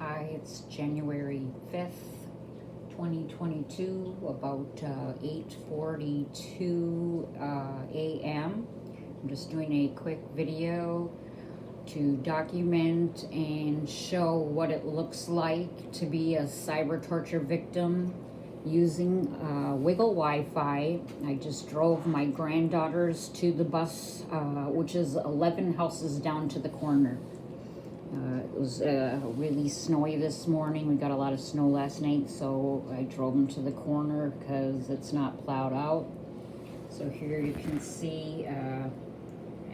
Hi, it's January 5th, 2022, about 8:42 a.m. I'm just doing a quick video to document and show what it looks like to be a cyber torture victim using Wigle Wi-Fi. I just drove my granddaughters to the bus, which is 11 houses down to the corner. It was really snowy this morning. We got a lot of snow last night, so I drove them to the corner because it's not plowed out. So here you can see I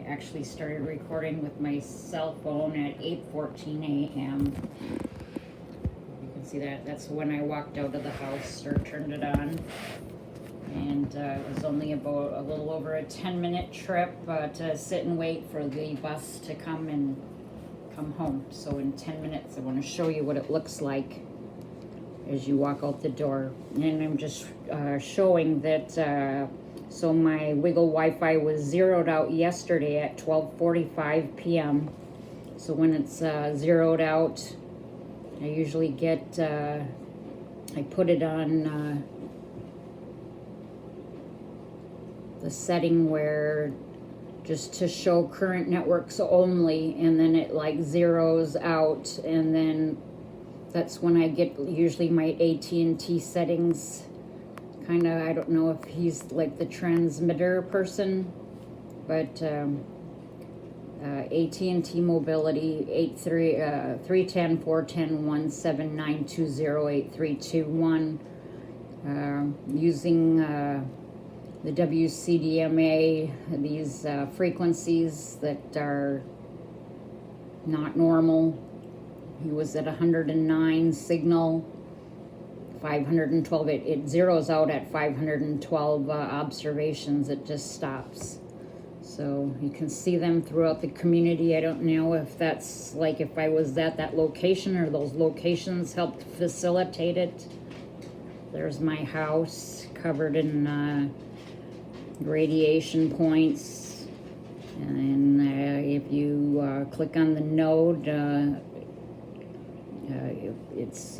actually started recording with my cell phone at 8:14 a.m. You can see that's when I walked out of the house or turned it on. And it was only about a little over a 10-minute trip to sit and wait for the bus to come home. So in 10 minutes I want to show you what it looks like as you walk out the door. And I'm just showing that so my Wigle Wi-Fi was zeroed out yesterday at 12:45 p.m. So when it's zeroed out, I usually get I put it on the setting where just to show current networks only, and then it like zeroes out, and then that's when I get usually my AT&T settings. Kind of, I don't know if he's like the transmitter person, but AT&T Mobility 310-410-179208321, using the WCDMA, these frequencies that are not normal. He was at 109 signal, 512. It zeroes out at 512 observations. It just stops. So you can see them throughout the community. I don't know if that's like if I was at that location or those locations helped facilitate it. There's my house covered in radiation points, and if you click on the node, it's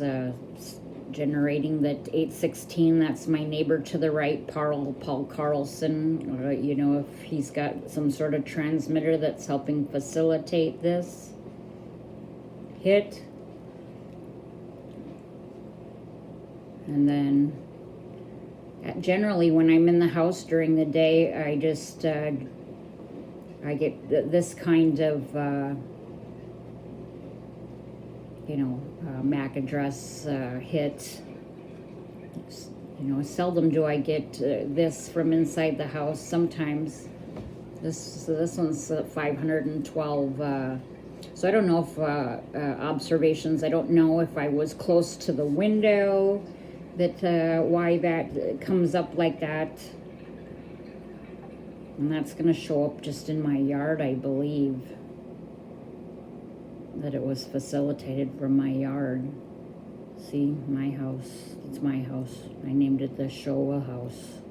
generating that 816. That's my neighbor to the right, Paul Carlson. You know, if he's got some sort of transmitter that's helping facilitate this hit. And then generally, when I'm in the house during the day, I just I get this kind of MAC address hit. Seldom do I get this from inside the house. Sometimes this one's 512. So I don't know if observations. I don't know if I was close to the window. That why that comes up like that, and that's going to show up just in my yard, I believe, that it was facilitated from my yard. See, my house, it's my house. I named it the Showa house.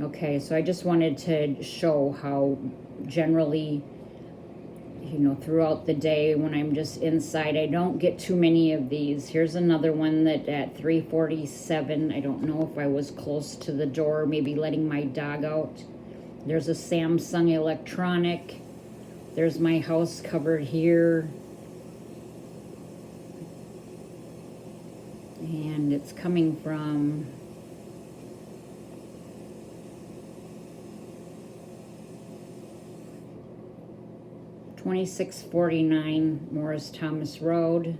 Okay, so I just wanted to show how generally, throughout the day when I'm just inside, I don't get too many of these. Here's another one that at 3:47, I don't know if I was close to the door, maybe letting my dog out. There's a Samsung electronic. There's my house covered here. And it's coming from $2649 Morris Thomas Road,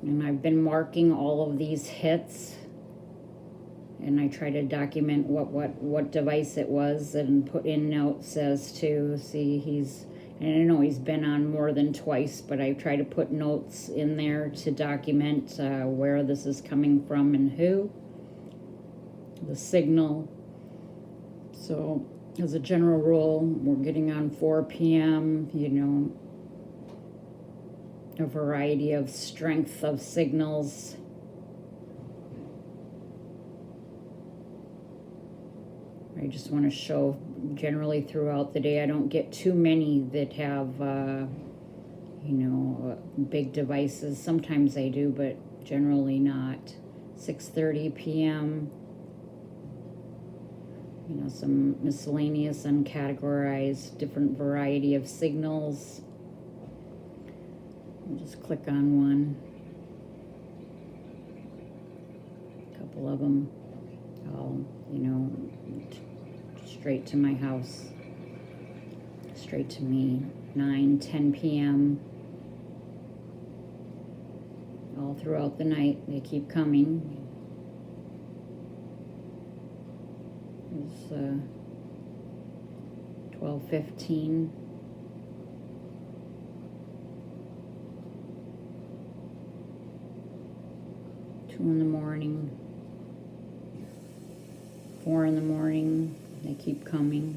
and I've been marking all of these hits, and I try to document what device it was and put in notes as to see and I know he's been on more than twice, but I try to put notes in there to document where this is coming from and who, the signal. So as a general rule, we're getting on 4 p.m., a variety of strength of signals. I just want to show generally throughout the day, I don't get too many that have, big devices. Sometimes I do, but generally not. 6:30 p.m. You know, some miscellaneous uncategorized, different variety of signals. I'll just click on one. A couple of them. All, you know, straight to my house. Straight to me. 9-10 p.m. all throughout the night. They keep coming. It's 12:15. Two in the morning. 4 in the morning. They keep coming.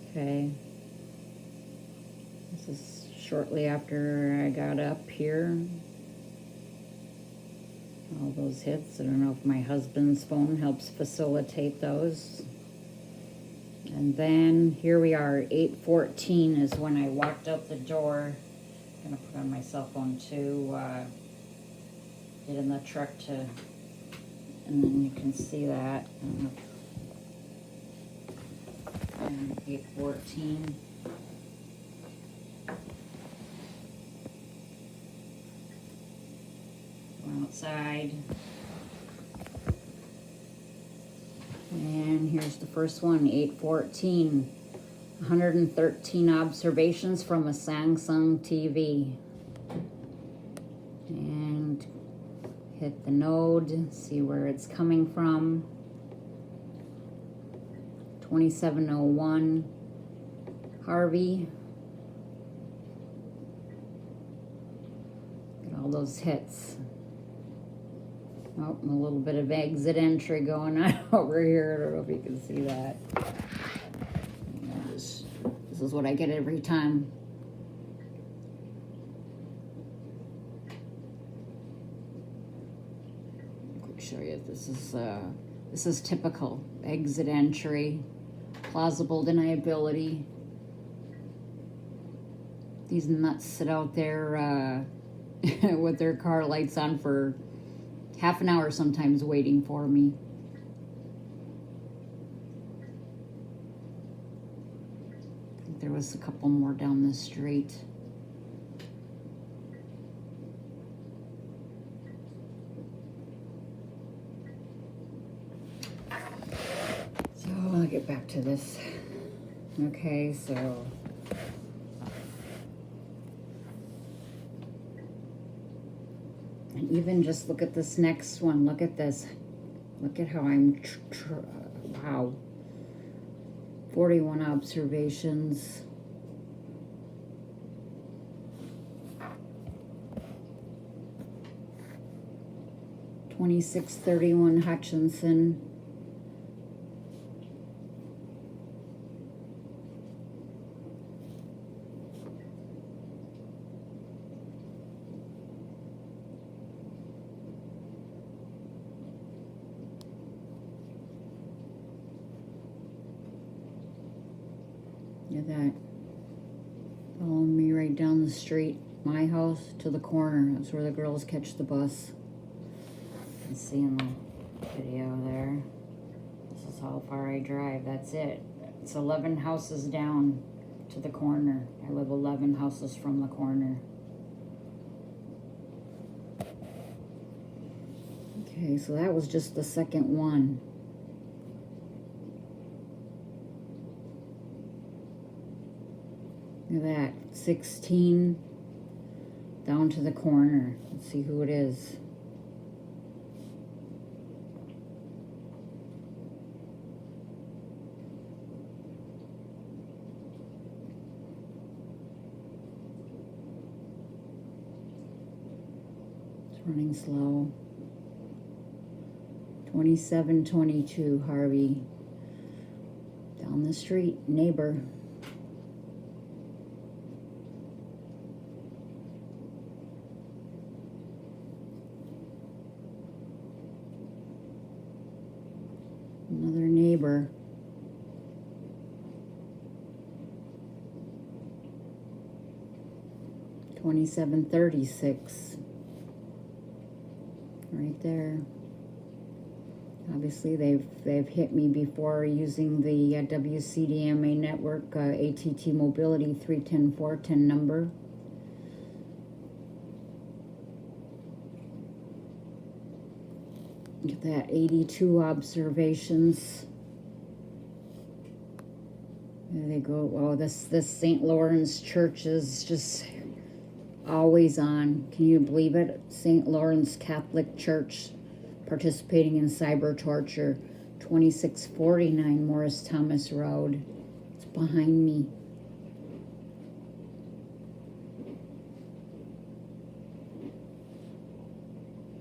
Okay. This is shortly after I got up here. All those hits. I don't know if my husband's phone helps facilitate those. And then here we are. 8:14 is when I walked out the door. I'm gonna put on my cell phone to get in the truck to, and then you can see that. And 8:14. Outside, and here's the first one. 8:14. 113 observations from a Samsung TV. And hit the node, see where it's coming from. 2701 Harvey. Got all those hits. Oh, a little bit of exit entry going on over here. I don't know if you can see that. This is what I get every time. Quick show you. This is typical exit entry, plausible deniability. These nuts sit out there with their car lights on for half an hour sometimes waiting for me. I think there was a couple more down the street. So I'll get back to this. Okay, so and even just look at this next one. Look at this. Look at how I'm, wow. 41 observations. $26.31 Hutchinson. Look at that. Following me right down the street, my house to the corner. That's where the girls catch the bus. You can see in the video there. This is how far I drive. That's it. It's 11 houses down to the corner. I live 11 houses from the corner. Okay, so that was just the second one. Look at that, 16 down to the corner. Let's see who it is. It's running slow. 2722 Harvey. Down the street, neighbor. Another neighbor. 2736. Right there. Obviously, they've hit me before using the WCDMA network ATT Mobility 310410 number. Look at that, 82 observations. There they go. Oh, this St. Lawrence Church is just always on. Can you believe it? St. Lawrence Catholic Church participating in cyber torture. 2649 Morris Thomas Road. It's behind me.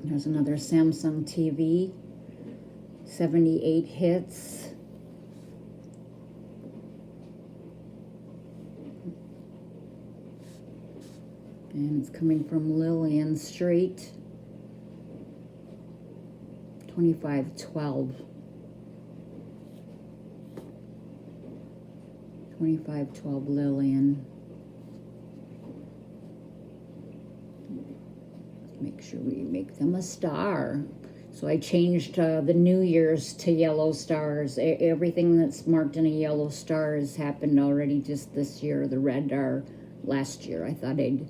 There's another Samsung TV. 78 hits. And it's coming from Lillian Street. 2512. 2512 Lillian. Make sure we make them a star. So I changed the New Year's to yellow stars. Everything that's marked in a yellow star has happened already just this year. The red are last year. I thought I'd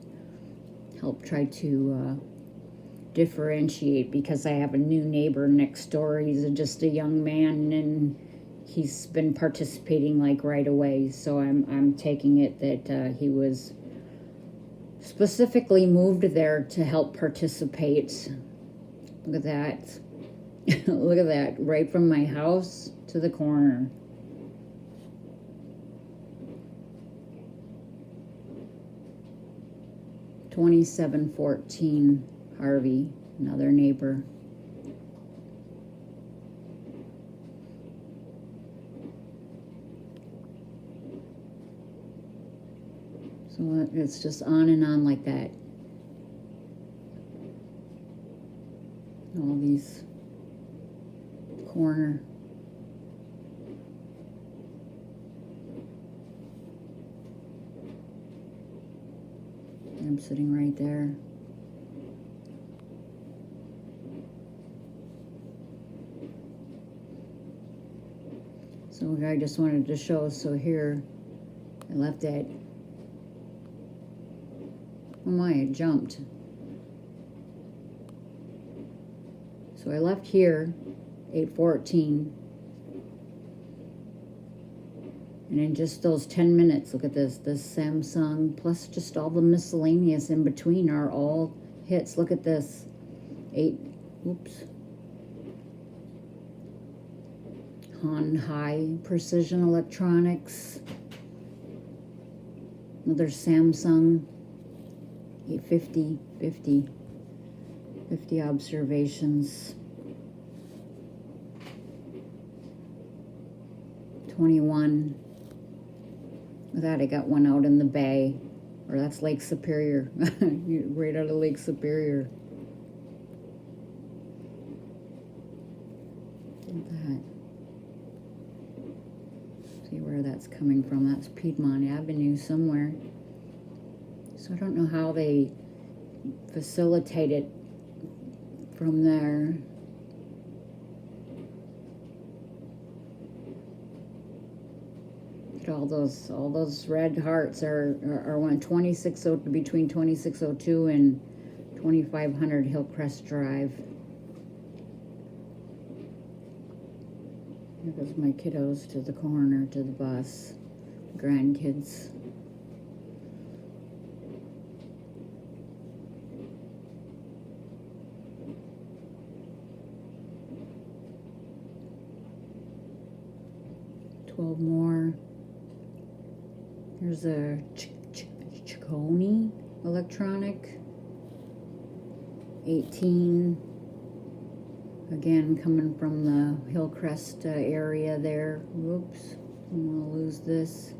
help try to differentiate, because I have a new neighbor next door. He's just a young man, and he's been participating like right away. So I'm taking it that he was specifically moved there to help participate. Look at that. Look at that, right from my house to the corner. $27.14 Harvey, another neighbor. So it's just on and on like that. All these corner. I'm sitting right there. So I just wanted to show, so here I left that. Oh my, it jumped. So I left here 8:14. And in just those 10 minutes, look at this Samsung, plus just all the miscellaneous in between are all hits. Look at this. Han High Precision Electronics. Another Samsung. 50 observations. 21. With that, I got one out in the bay, or that's Lake Superior, right out of Lake Superior. Look at that. See where that's coming from. That's Piedmont Avenue somewhere. So I don't know how they facilitate it from there. All those red hearts are on between 2602 and 2500 Hillcrest Drive. Here goes my kiddos to the corner, to the bus, grandkids. More. Here's a Chicone electronic. 18. Again, coming from the Hillcrest area there. Whoops, I'm gonna lose this.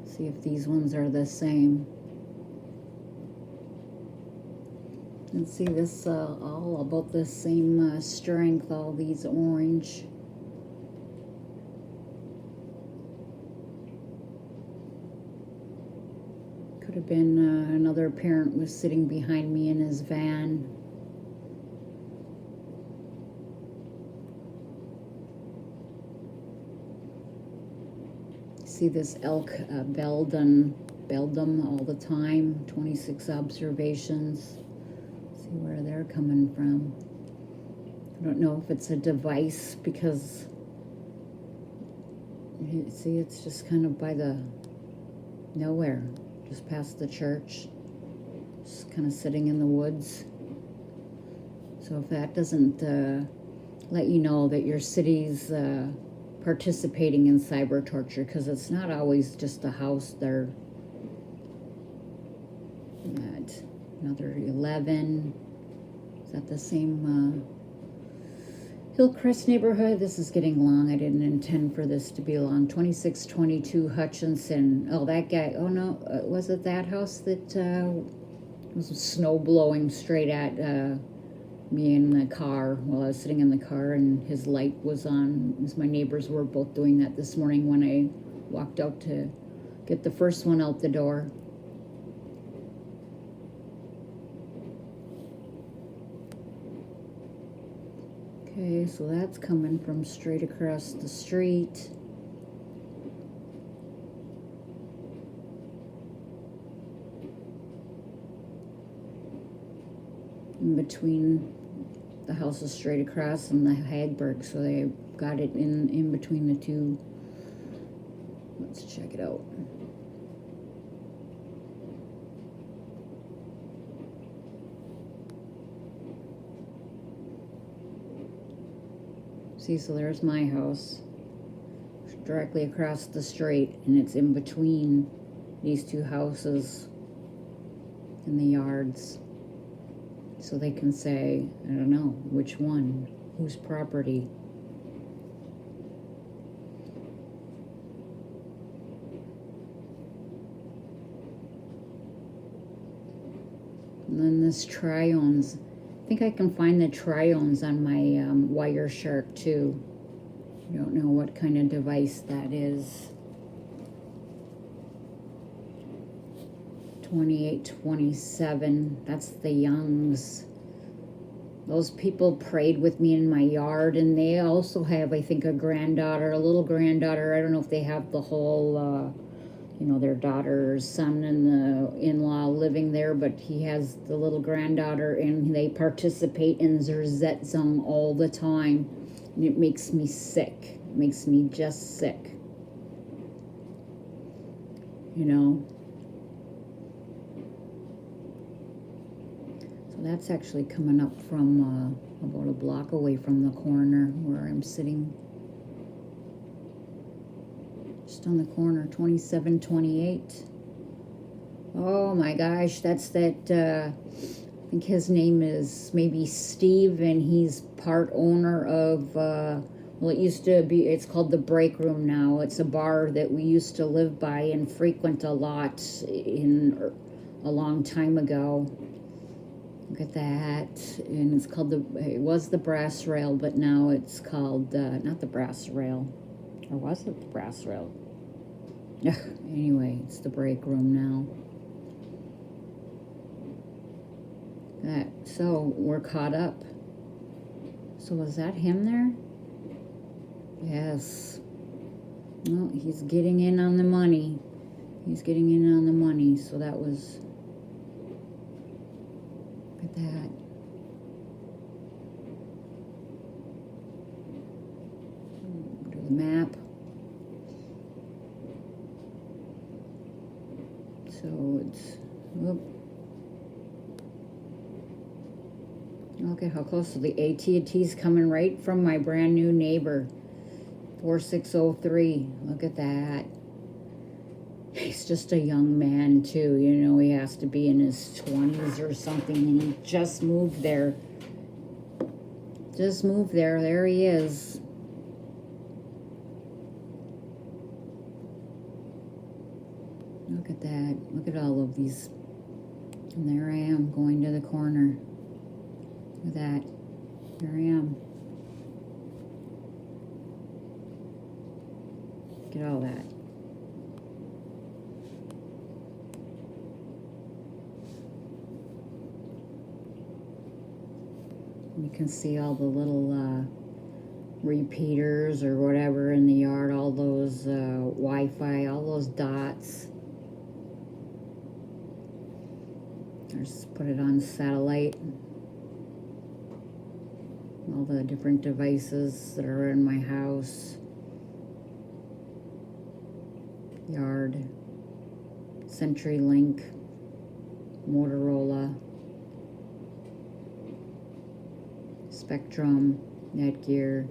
See if these ones are the same. And see this all about the same strength. All these orange. Could have been another parent was sitting behind me in his van. See this elk belled them all the time. 26 observations. See where they're coming from. I don't know if it's a device because you see it's just kind of by the nowhere, just past the church, just kind of sitting in the woods. So if that doesn't let you know that your city's participating in cyber torture, because it's not always just a house. They're at another 11. Is that the same Hillcrest neighborhood? This is getting long. I didn't intend for this to be long. 2622 Hutchinson. Oh, that guy. Oh no, was it that house that was snow blowing straight at me in the car while I was sitting in the car, and his light was on. As my neighbors were both doing that this morning when I walked out to get the first one out the door. Okay, so that's coming from straight across the street. In between the houses straight across and the Hagberg, so they got it in between the two. Let's check it out. See, so there's my house directly across the street, and it's in between these two houses in the yards. So they can say, I don't know, which one, whose property. And then this Triones. I think I can find the Triones on my Wireshark too. I don't know what kind of device that is. 2827, that's the Youngs. Those people prayed with me in my yard, and they also have, I think, a granddaughter, a little granddaughter. I don't know if they have the whole, their daughter's son and the in-law living there, but he has the little granddaughter, and they participate in Zerzet Zone all the time, and it makes me sick. It makes me just sick. That's actually coming up from about a block away from the corner where I'm sitting. Just on the corner, 2728. Oh my gosh, that's that, I think his name is maybe Steve, and he's part owner of, well, it used to be, it's called the Break Room now. It's a bar that we used to live by and frequent a lot a long time ago. Look at that. And it's called it was the Brass Rail, but now it's called, not the Brass Rail. Or was it the Brass Rail? Anyway, it's the Break Room now. So we're caught up. So was that him there? Yes. No, he's getting in on the money. He's getting in on the money. So that was... Look at that. Go to the map. So it's... Whoop. Look at how close. So the AT&T's coming right from my brand new neighbor. 4603. Look at that. He's just a young man too. You know, he has to be in his 20s or something, and he just moved there. Just moved there. There he is. Look at that. Look at all of these. And there I am going to the corner. Look at that. There I am. Look at all that. You can see all the little repeaters or whatever in the yard, all those Wi-Fi, all those dots. Just put it on satellite. All the different devices that are in my house. Yard, CenturyLink, Motorola, Spectrum, Netgear.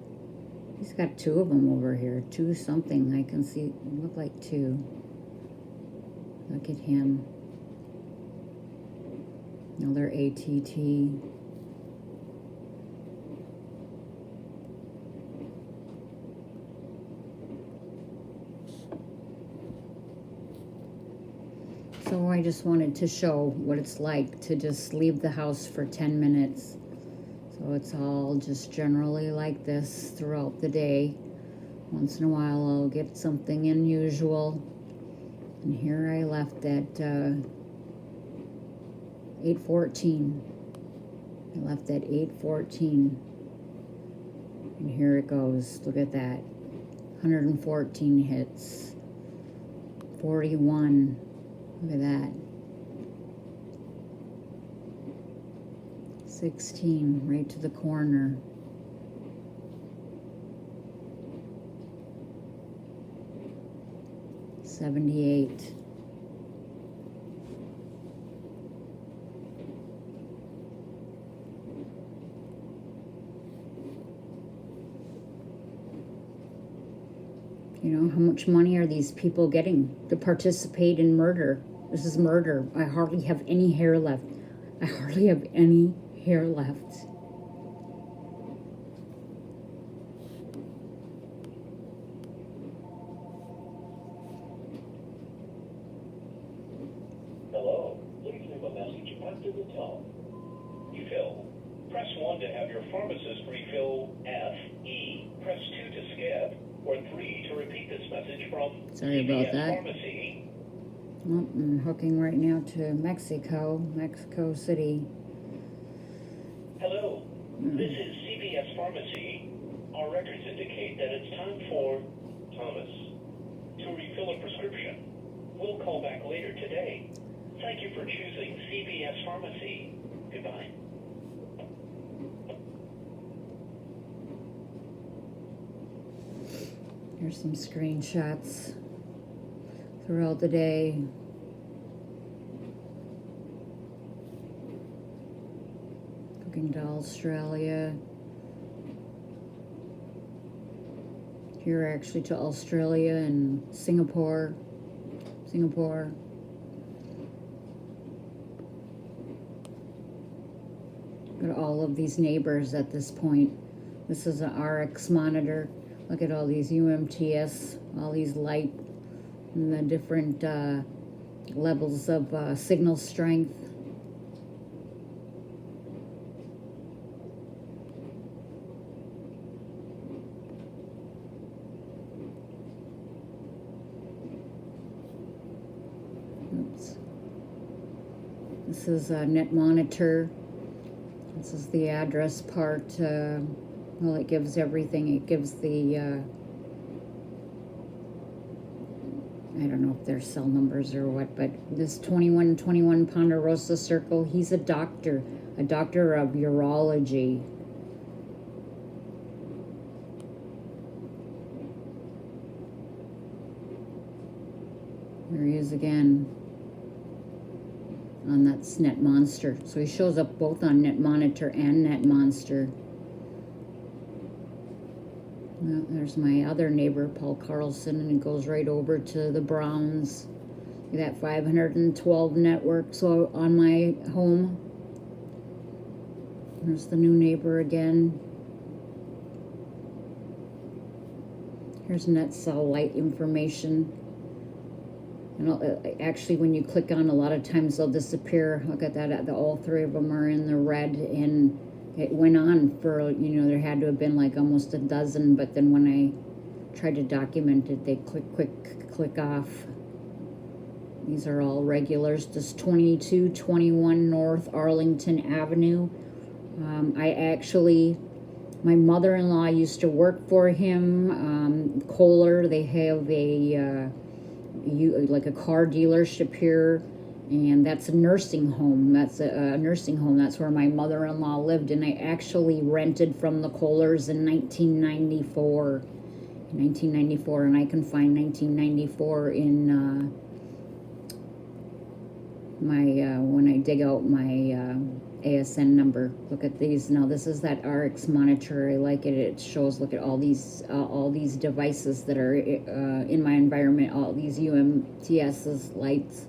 He's got two of them over here. Two something. I can see. Look like two. Look at him. Another ATT. So I just wanted to show what it's like to just leave the house for 10 minutes. So it's all just generally like this throughout the day. Once in a while I'll get something unusual. And here I left at 8:14. I left at 8:14. And here it goes. Look at that. 114 hits. 41. Look at that. 16, right to the corner. $78. You know, how much money are these people getting to participate in murder? This is murder. I hardly have any hair left. I hardly have any hair left. Hello. Please leave a message after the tone. Refill. Press 1 to have your pharmacist refill FE. Press 2 to skip. Or 3 to repeat this message from Sorry about CVS that. Pharmacy. Well, I'm hooking right now to Mexico City. Hello. This is CVS Pharmacy. Our records indicate that it's time for Thomas to refill a prescription. We'll call back later today. Thank you for choosing CVS Pharmacy. Goodbye. Here's some screenshots throughout the day. Cooking to Australia. Here actually to Australia and Singapore. Got all of these neighbors at this point. This is an RX monitor. Look at all these UMTS, all these light, and the different levels of signal strength. Oops. This is a net monitor. This is the address part. Well, it gives everything. It gives the, I don't know if they're cell numbers or what, but this 2121 Ponderosa Circle, he's a doctor of urology. There he is again on that Net Monster. So he shows up both on Net Monitor and Net Monster. Well, there's my other neighbor, Paul Carlson, and it goes right over to the Browns. Look at that 512 network. So on my home, there's the new neighbor again. Here's net cell light information. And actually, when you click on, a lot of times they'll disappear. Look at that. All three of them are in the red, and it went on for, there had to have been like almost a dozen, but then when I tried to document it, they click off. These are all regulars. This 2221 North Arlington Avenue. My mother-in-law used to work for him. Kohler, they have like a car dealership here, and that's a nursing home. That's a nursing home. That's where my mother-in-law lived, and I actually rented from the Kohlers in 1994. And I can find 1994 in my when I dig out my ASN number. Look at these. Now this is that RX monitor. I like it. It shows, look at all these devices that are in my environment, all these UMTS's lights.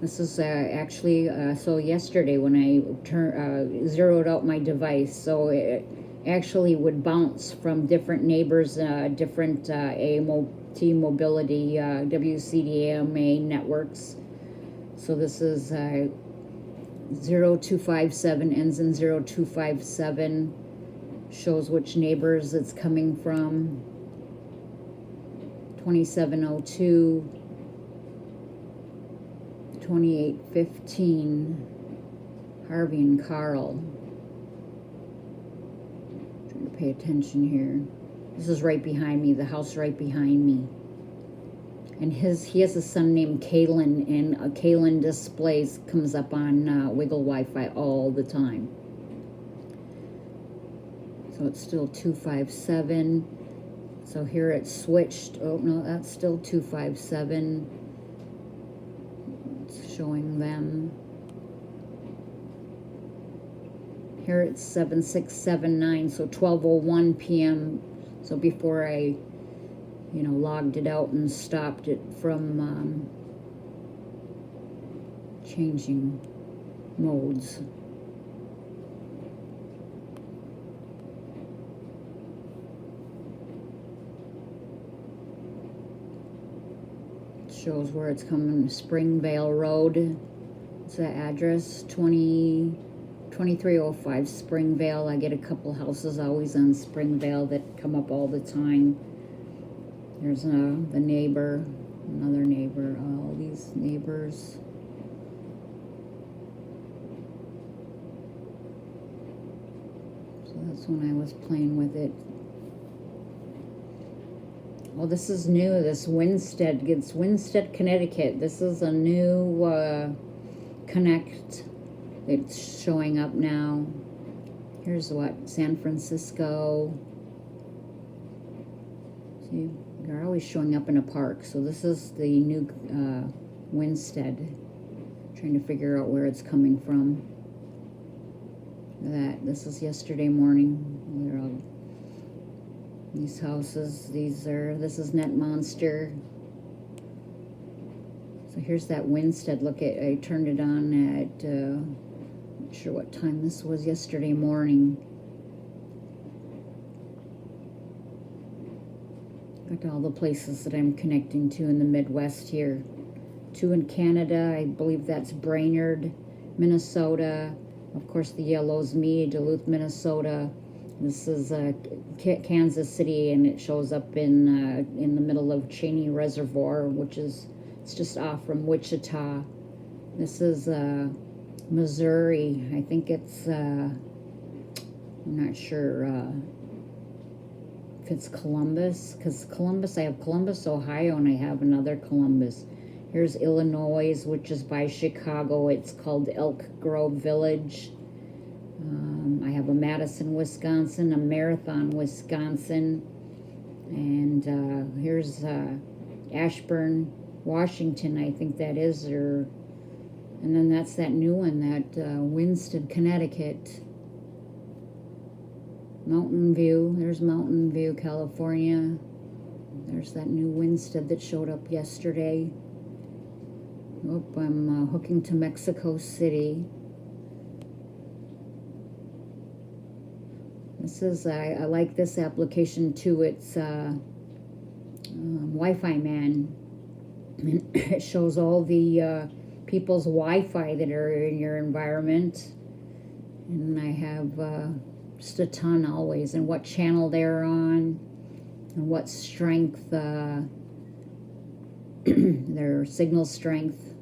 This is actually, so yesterday when I zeroed out my device, so it actually would bounce from different neighbors, different AMOT mobility, WCDMA networks. So this is 0257, ends in 0257, shows which neighbors it's coming from. 2702. 2815, Harvey and Carl. Trying to pay attention here. This is right behind me, the house right behind me. And he has a son named Kalen, and Kalen displays comes up on Wigle Wi-Fi all the time. So it's still 257. So here it's switched. Oh no, that's still 257. Showing them. Here it's 7679, so 12:01 p.m. So before I, logged it out and stopped it from changing modes. Shows where it's coming. Springvale Road. It's the address, 2305 Springvale. I get a couple houses always on Springvale that come up all the time. There's the neighbor, another neighbor, all these neighbors. So that's when I was playing with it. Well, this is new. This Winstead, Connecticut. This is a new connect that's showing up now. Here's San Francisco. See, they're always showing up in a park. So this is the new Winstead. Trying to figure out where it's coming from. This is yesterday morning. They're all these houses, this is Net Monster. So here's that Winstead. Look at, I turned it on at, not sure what time this was, yesterday morning. Got all the places that I'm connecting to in the Midwest here. 2 in Canada, I believe that's Brainerd, Minnesota. Of course the yellow's me, Duluth, Minnesota. This is Kansas City, and it shows up in the middle of Cheney Reservoir, it's just off from Wichita. This is Missouri. I think it's I'm not sure if it's Columbus, because I have Columbus, Ohio, and I have another Columbus. Here's Illinois, which is by Chicago. It's called Elk Grove Village. I have a Madison, Wisconsin, a Marathon, Wisconsin, and here's Ashburn, Washington, I think that is, and then that's that new one, that Winston, Connecticut. Mountain View, there's Mountain View, California. There's that new Winstead that showed up yesterday. Oh, I'm hooking to Mexico City. This is, I like this application too. It's Wi-Fi Man. And it shows all the people's Wi-Fi that are in your environment. And I have just a ton always, and what channel they're on. and what strength, their signal strength.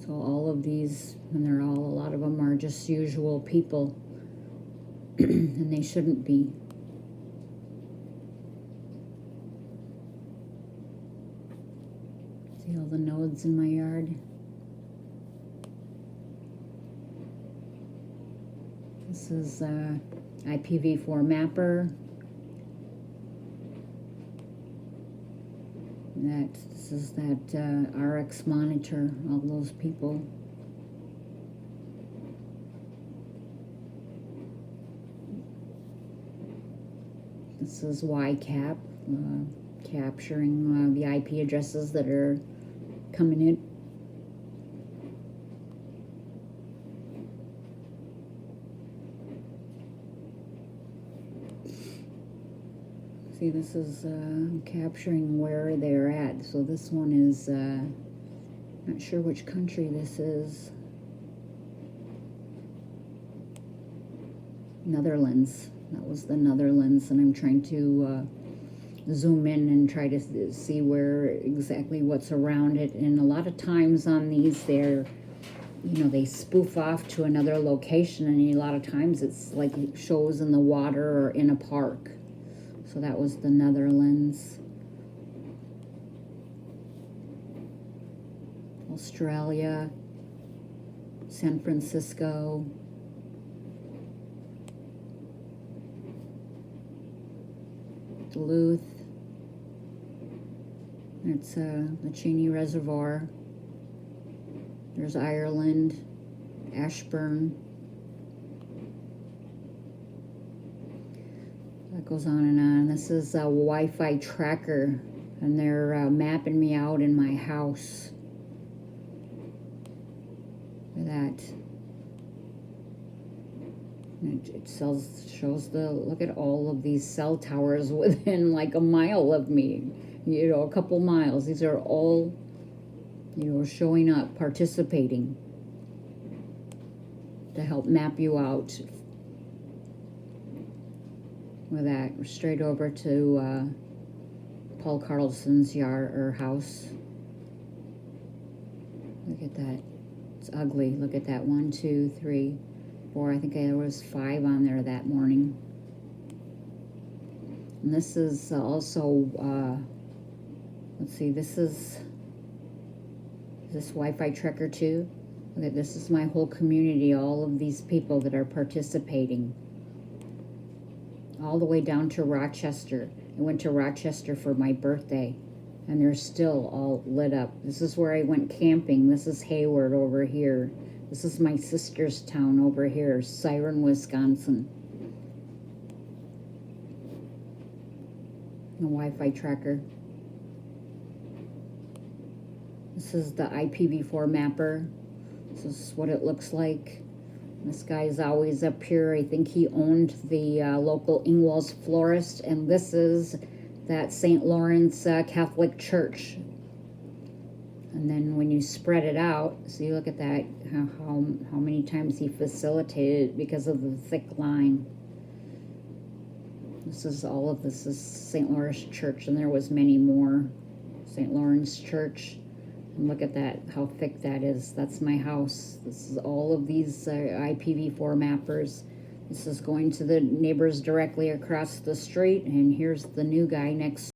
So all of these, and a lot of them are just usual people, and they shouldn't be. See all the nodes in my yard? This is IPv4 mapper. This is that RX monitor, all those people. This is YCAP, capturing the IP addresses that are coming in. See, this is capturing where they're at. So this one is, not sure which country this is. Netherlands. That was the Netherlands, and I'm trying to zoom in and try to see where exactly what's around it. And a lot of times on these, they're, they spoof off to another location, and a lot of times it's like it shows in the water or in a park. So that was the Netherlands. Australia, San Francisco, Duluth. It's the Cheney Reservoir. There's Ireland, Ashburn. That goes on and on. This is a Wi-Fi tracker, and they're mapping me out in my house. Look at that. And it shows look at all of these cell towers within like a mile of me, a couple miles. These are all, showing up, participating to help map you out. With that, we're straight over to Paul Carlson's yard or house. Look at that. It's ugly. Look at that. 1, 2, 3, 4. I think there was 5 on there that morning. And this is also, let's see, this Wi-Fi tracker too? Look at this is my whole community, all of these people that are participating. All the way down to Rochester. I went to Rochester for my birthday, and they're still all lit up. This is where I went camping. This is Hayward over here. This is my sister's town over here, Siren, Wisconsin. A Wi-Fi tracker. This is the IPv4 mapper. This is what it looks like. This guy's always up here. I think he owned the local Ingwall's Florist, and this is that St. Lawrence Catholic Church. And then when you spread it out, see, look at that, how many times he facilitated it because of the thick line. This is St. Lawrence Church, and there was many more. St. Lawrence Church. And look at that, how thick that is. That's my house. This is all of these IPv4 mappers. This is going to the neighbors directly across the street, and here's the new guy next